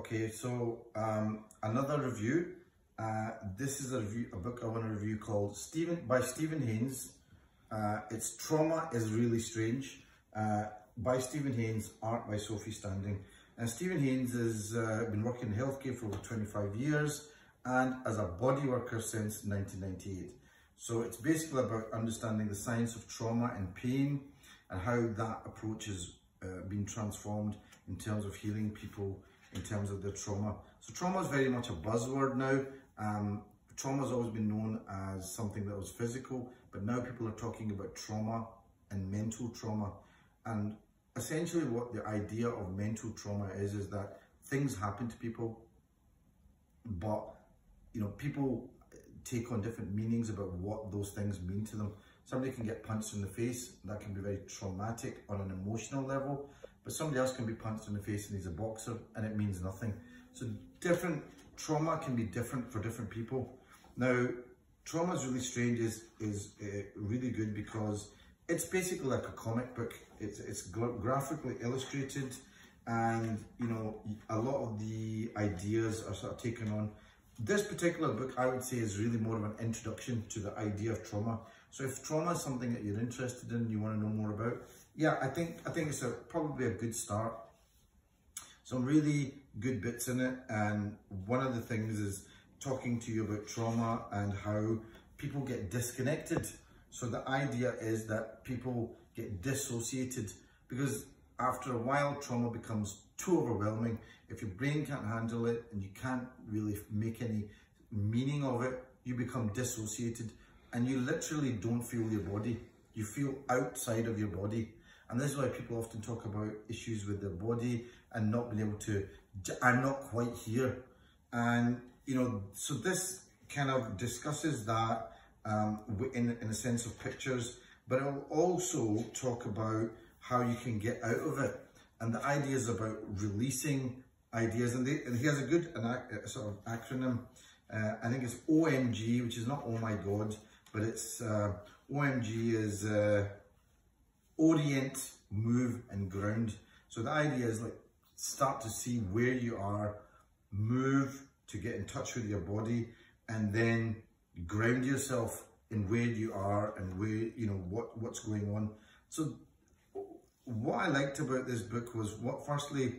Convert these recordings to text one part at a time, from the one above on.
Okay, so another review. This is a book I want to review called by Stephen Haines. It's Trauma is Really Strange, by Stephen Haines, art by Sophie Standing. And Stephen Haines has been working in healthcare for over 25 years and as a body worker since 1998. So it's basically about understanding the science of trauma and pain and how that approach has been transformed in terms of healing people in terms of their trauma. So trauma is very much a buzzword now. Trauma has always been known as something that was physical, but now people are talking about trauma and mental trauma. And essentially what the idea of mental trauma is that things happen to people, but people take on different meanings about what those things mean to them. Somebody can get punched in the face, that can be very traumatic on an emotional level, but somebody else can be punched in the face and he's a boxer and it means nothing. So different trauma can be different for different people. Now, Trauma is Really Strange is really good because it's basically like a comic book. It's graphically illustrated, and a lot of the ideas are sort of taken on. This particular book, I would say, is really more of an introduction to the idea of trauma. So if trauma is something that you're interested in, you want to know more about, yeah, I think it's probably a good start. Some really good bits in it, and one of the things is talking to you about trauma and how people get disconnected. So the idea is that people get dissociated because after a while trauma becomes too overwhelming. If your brain can't handle it and you can't really make any meaning of it, you become dissociated and you literally don't feel your body. You feel outside of your body. And this is why people often talk about issues with their body and not being able to, I'm not quite here. And, so this kind of discusses that in a sense of pictures, but it will also talk about how you can get out of it. And the idea is about releasing ideas. And he has a good sort of acronym. I think it's OMG, which is not oh my God, but it's OMG is orient, move, and ground. So the idea is like start to see where you are, move to get in touch with your body, and then ground yourself in where you are and where what's going on. So what I liked about this book was firstly,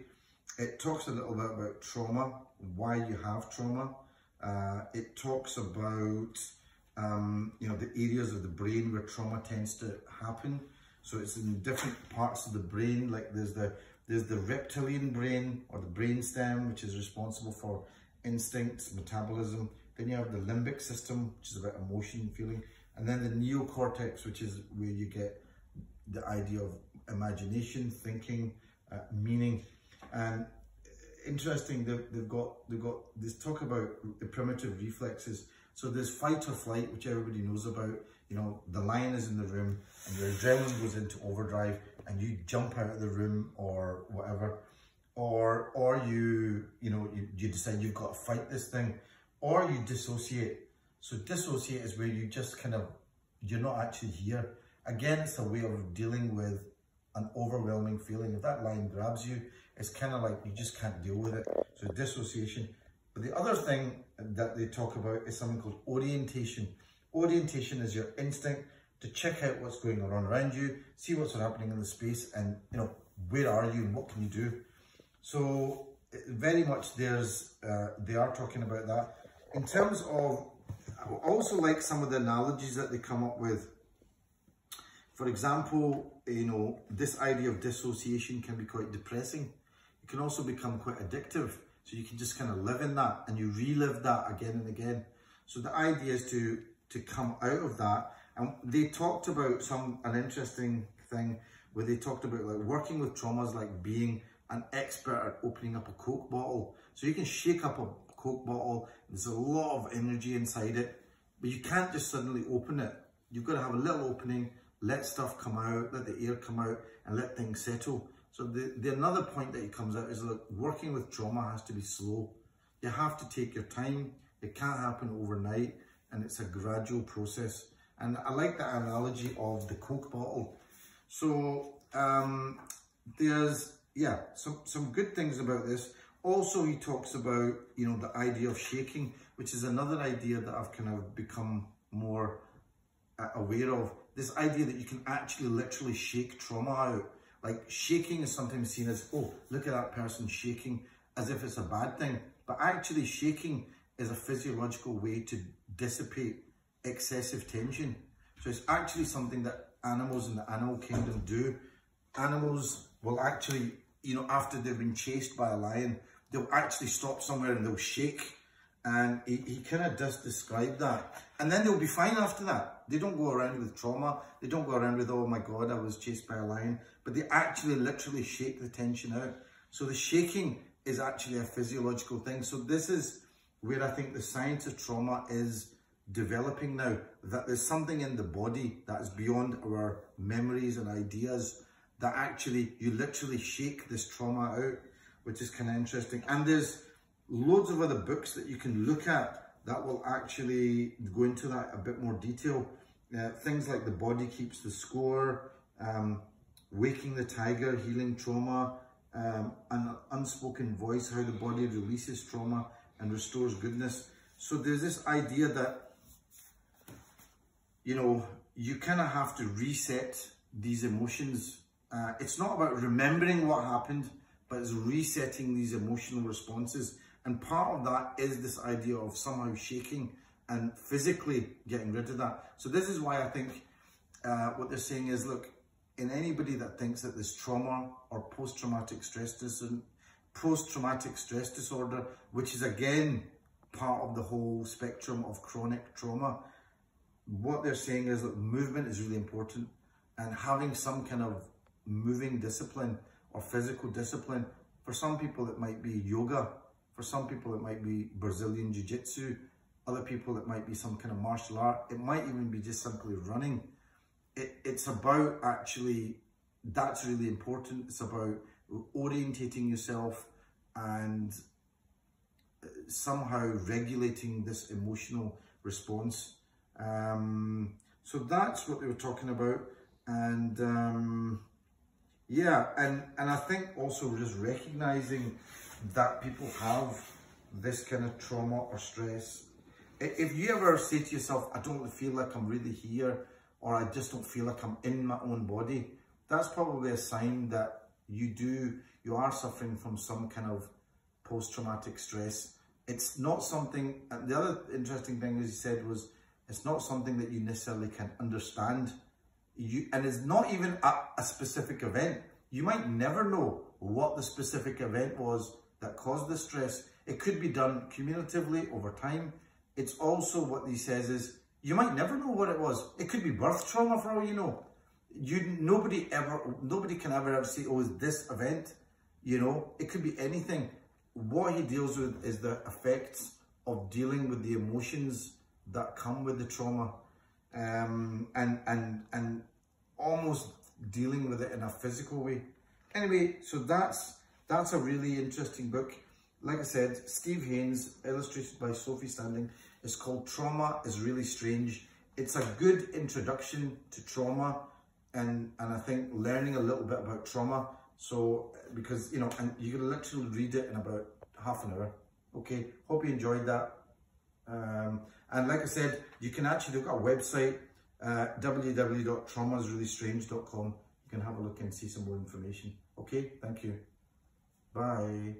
it talks a little bit about trauma, why you have trauma. It talks about the areas of the brain where trauma tends to happen. So it's in different parts of the brain, like there's the reptilian brain or the brain stem, which is responsible for instincts, metabolism. Then you have the limbic system, which is about emotion, feeling, and then the neocortex, which is where you get the idea of imagination, thinking, meaning. And interesting, they've got this talk about the primitive reflexes. So there's fight or flight, which everybody knows about. The lion is in the room and your adrenaline goes into overdrive and you jump out of the room or whatever, or you decide you've got to fight this thing, or you dissociate. So dissociate is where you just you're not actually here. Again, it's a way of dealing with an overwhelming feeling. If that lion grabs you, it's kind of like you just can't deal with it. So dissociation. But the other thing that they talk about is something called orientation. Orientation is your instinct to check out what's going on around you, see what's happening in the space, and where are you and what can you do. So very much they are talking about that. In terms of, I also like some of the analogies that they come up with. For example, this idea of dissociation can be quite depressing. It can also become quite addictive. So you can just kind of live in that and you relive that again and again. So the idea is to come out of that. And they talked about an interesting thing where they talked about like working with traumas, like being an expert at opening up a Coke bottle. So you can shake up a Coke bottle, there's a lot of energy inside it, but you can't just suddenly open it. You've got to have a little opening, let stuff come out, let the air come out, and let things settle. So the another point that comes out is that working with trauma has to be slow. You have to take your time. It can't happen overnight, and it's a gradual process. And I like that analogy of the Coke bottle. So there's some good things about this. Also, he talks about, you know, the idea of shaking, which is another idea that I've kind of become more aware of. This idea that you can actually literally shake trauma out. Like, shaking is sometimes seen as, oh, look at that person shaking, as if it's a bad thing. But actually, shaking is a physiological way to dissipate excessive tension. So it's actually something that animals in the animal kingdom do. Animals will actually, you know, after they've been chased by a lion, they'll actually stop somewhere and they'll shake. And he kind of does describe that. And then they'll be fine after that. They don't go around with trauma. They don't go around with, oh my God, I was chased by a lion. But they actually literally shake the tension out. So the shaking is actually a physiological thing. So this is where I think the science of trauma is developing now. That there's something in the body that is beyond our memories and ideas, that actually you literally shake this trauma out, which is kind of interesting. And there's loads of other books that you can look at that will actually go into that a bit more detail. Things like The Body Keeps the Score, Waking the Tiger, Healing Trauma, An Unspoken Voice, How the Body Releases Trauma and Restores Goodness. So there's this idea that, you know, you kind of have to reset these emotions. It's not about remembering what happened, but it's resetting these emotional responses. And part of that is this idea of somehow shaking and physically getting rid of that. So this is why I think what they're saying is, look, in anybody that thinks that this trauma or post-traumatic stress disorder, which is again part of the whole spectrum of chronic trauma, what they're saying is that movement is really important, and having some kind of moving discipline or physical discipline. For some people it might be yoga, for some people it might be Brazilian Jiu-Jitsu, other people it might be some kind of martial art, it might even be just simply running. It's about actually, that's really important. It's about orientating yourself and somehow regulating this emotional response. So that's what they were talking about. And yeah, and I think also just recognizing that people have this kind of trauma or stress. If you ever say to yourself, I don't feel like I'm really here, or I just don't feel like I'm in my own body, that's probably a sign that you are suffering from some kind of post-traumatic stress. It's not something, and the other interesting thing, as he said, was it's not something that you necessarily can understand. And it's not even a specific event. You might never know what the specific event was that caused the stress. It could be done cumulatively over time. It's also, what he says is, you might never know what it was. It could be birth trauma for all you know. Nobody can ever say, oh, it's this event. You know, it could be anything. What he deals with is the effects of dealing with the emotions that come with the trauma, and almost dealing with it in a physical way. Anyway, so that's a really interesting book. Like I said, Steve Haines, illustrated by Sophie Standing. It's called Trauma is Really Strange. It's a good introduction to trauma, and I think learning a little bit about trauma. So, because, you know, and you can literally read it in about half an hour. Okay, hope you enjoyed that. And like I said, you can actually look at our website, www.traumaisreallystrange.com. You can have a look and see some more information. Okay, thank you. Bye.